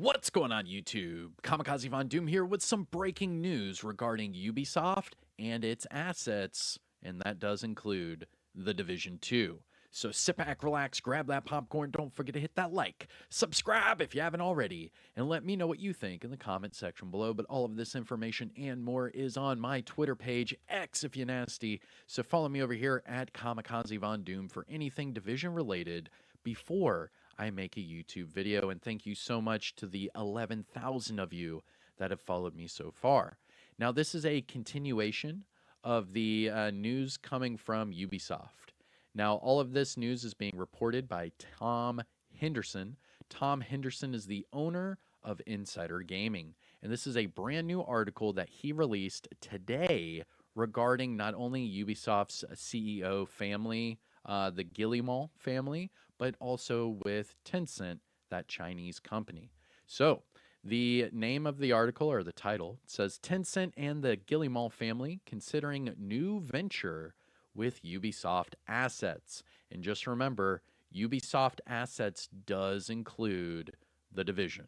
What's going on, YouTube? Kamikazevondoom here with some breaking news regarding Ubisoft and its assets, and that does include The Division 2. So sit back, relax, grab that popcorn, don't forget to hit that like, subscribe if you haven't already, and let me know what you think in the comment section below. But all of this information and more is on my Twitter page, X if you nasty, so follow me over here at Kamikazevondoom for anything Division related before I make a YouTube video. And thank you so much to the 11,000 of you that have followed me so far. Now, this is a continuation of the news coming from Ubisoft. Now, all of this news is being reported by Tom Henderson. Tom Henderson is the owner of Insider Gaming, and this is a brand new article that he released today regarding not only Ubisoft's CEO family, the Guillemot family, but also with Tencent, that Chinese company. So, the name of the article, or the title, says Tencent and the Guillemot family considering new venture with Ubisoft assets. And just remember, Ubisoft assets does include The Division.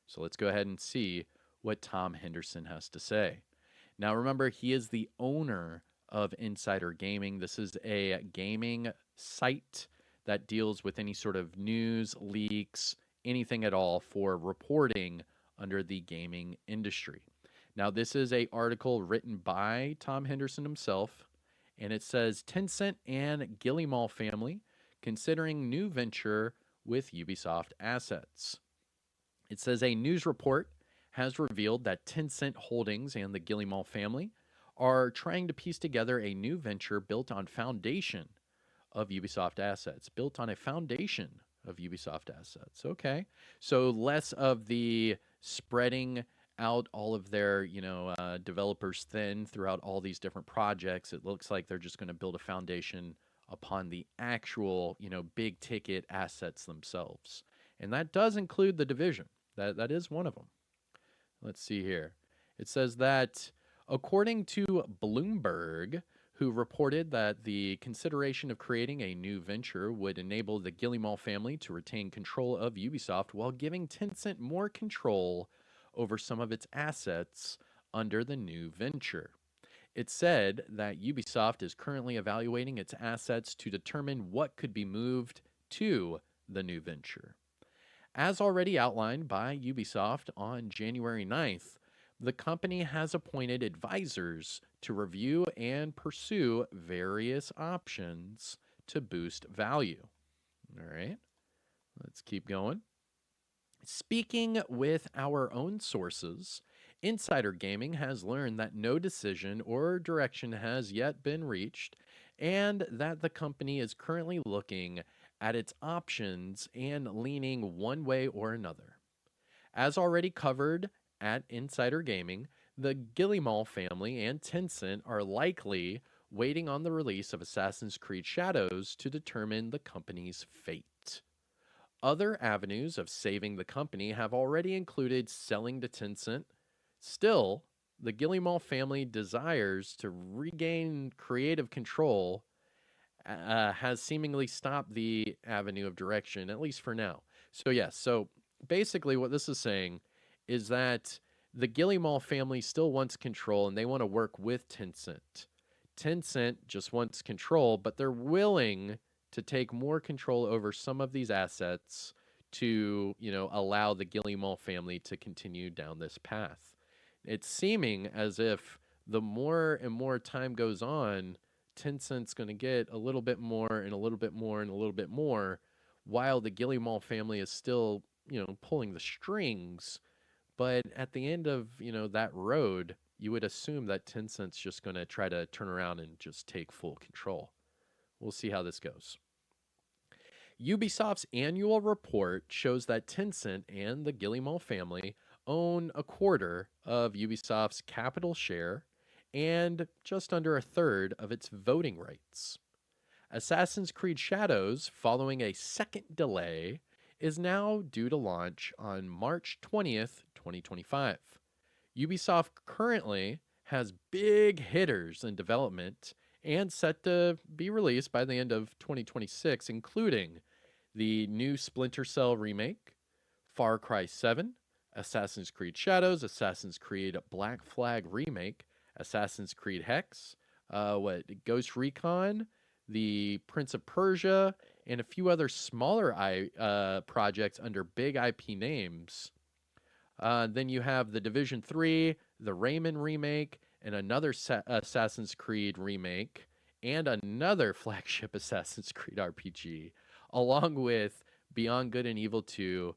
So let's go ahead and see what Tom Henderson has to say. Now remember, he is the owner of Insider Gaming. This is a gaming site that deals with any sort of news, leaks, anything at all for reporting under the gaming industry. Now, this is an article written by Tom Henderson himself, and it says Tencent and Guillemot family considering new venture with Ubisoft assets. It says a news report has revealed that Tencent Holdings and the Guillemot family are trying to piece together a new venture built on foundation of Ubisoft assets. Built on a foundation of Ubisoft assets. Okay. So less of the spreading out all of their, developers thin throughout all these different projects. It looks like they're just going to build a foundation upon the actual, big ticket assets themselves. And that does include The Division. That is one of them. Let's see here. It says that according to Bloomberg, who reported that the consideration of creating a new venture would enable the Guillemot family to retain control of Ubisoft while giving Tencent more control over some of its assets under the new venture. It said that Ubisoft is currently evaluating its assets to determine what could be moved to the new venture. As already outlined by Ubisoft on January 9th, the company has appointed advisors to review and pursue various options to boost value. All right, let's keep going. Speaking with our own sources, Insider Gaming has learned that no decision or direction has yet been reached, and that the company is currently looking at its options and leaning one way or another. As already covered at Insider Gaming, the Guillemot family and Tencent are likely waiting on the release of Assassin's Creed Shadows to determine the company's fate. Other avenues of saving the company have already included selling to Tencent. Still, the Guillemot family desires to regain creative control has seemingly stopped the avenue of direction, at least for now. So, yes, so basically what this is saying is that the Guillemot family still wants control and they want to work with Tencent. Tencent just wants control, but they're willing to take more control over some of these assets to, allow the Guillemot family to continue down this path. It's seeming as if the more and more time goes on, Tencent's going to get a little bit more and a little bit more and a little bit more, while the Guillemot family is still, pulling the strings. But at the end of, that road, you would assume that Tencent's just going to try to turn around and just take full control. We'll see how this goes. Ubisoft's annual report shows that Tencent and the Guillemot family own a quarter of Ubisoft's capital share and just under a third of its voting rights. Assassin's Creed Shadows, following a second delay, is now due to launch on March 20th, 2025. Ubisoft currently has big hitters in development and set to be released by the end of 2026, including the new Splinter Cell remake, Far Cry 7, Assassin's Creed Shadows, Assassin's Creed Black Flag Remake, Assassin's Creed Hex, Ghost Recon, the Prince of Persia, and a few other smaller projects under big IP names. Then you have the Division 3, the Rayman remake, and another Assassin's Creed remake, and another flagship Assassin's Creed RPG, along with Beyond Good and Evil 2.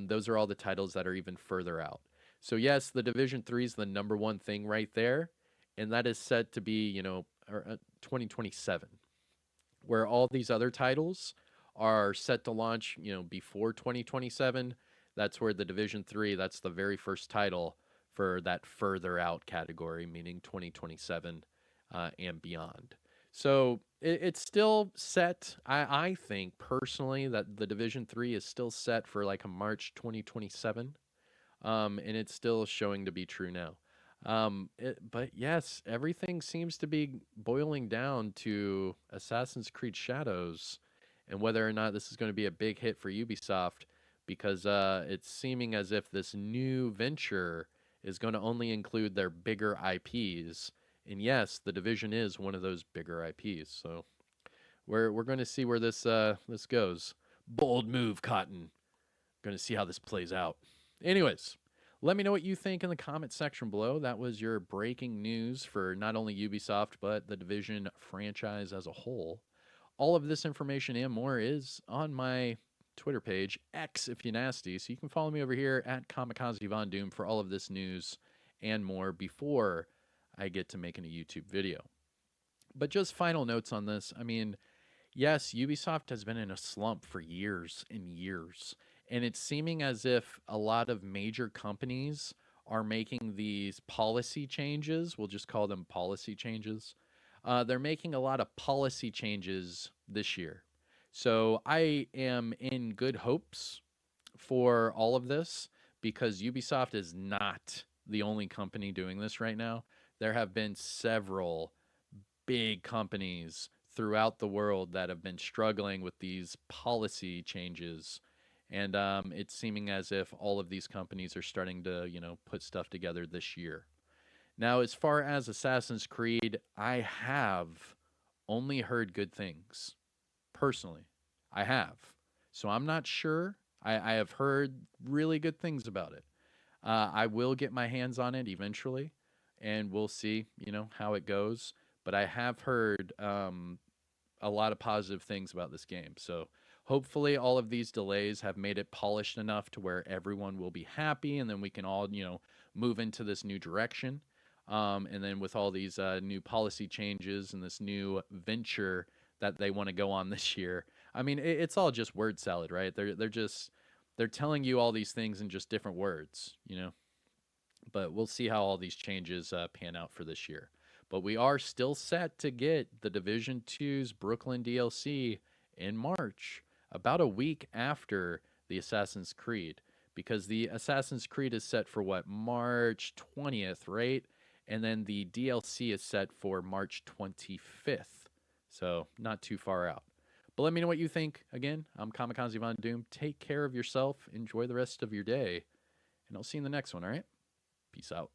Those are all the titles that are even further out. So yes, the Division 3 is the number one thing right there, and that is set to be, 2027, where all these other titles are set to launch, before 2027. That's where the Division 3, that's the very first title for that further out category, meaning 2027 and beyond. So it's still set. I think personally that the Division 3 is still set for like a March 2027. And it's still showing to be true now. But yes, everything seems to be boiling down to Assassin's Creed Shadows and whether or not this is going to be a big hit for Ubisoft, because it's seeming as if this new venture is going to only include their bigger IPs. And yes, The Division is one of those bigger IPs. So we're going to see where this goes. Bold move, Cotton. Going to see how this plays out. Anyways, let me know what you think in the comment section below. That was your breaking news for not only Ubisoft, but the Division franchise as a whole. All of this information and more is on my Twitter page, X if you nasty. So you can follow me over here at Kamikazevondoom for all of this news and more before I get to making a YouTube video. But just final notes on this. I mean, yes, Ubisoft has been in a slump for years and years. And it's seeming as if a lot of major companies are making these policy changes. We'll just call them policy changes. They're making a lot of policy changes this year. So I am in good hopes for all of this, because Ubisoft is not the only company doing this right now. There have been several big companies throughout the world that have been struggling with these policy changes. And it's seeming as if all of these companies are starting to, put stuff together this year. Now, as far as Assassin's Creed, I have only heard good things. Personally, I have. So I'm not sure. I have heard really good things about it. I will get my hands on it eventually, and we'll see, how it goes. But I have heard a lot of positive things about this game. So hopefully all of these delays have made it polished enough to where everyone will be happy, and then we can all, move into this new direction. And then with all these new policy changes and this new venture that they want to go on this year, I mean, it's all just word salad, right? They're telling you all these things in just different words, But we'll see how all these changes pan out for this year. But we are still set to get the Division 2's Brooklyn DLC in March, about a week after the Assassin's Creed, because the Assassin's Creed is set for what, March 20th, right? And then the DLC is set for March 25th. So not too far out. But let me know what you think. Again, I'm Kamikazevondoom. Take care of yourself. Enjoy the rest of your day. And I'll see you in the next one, all right? Peace out.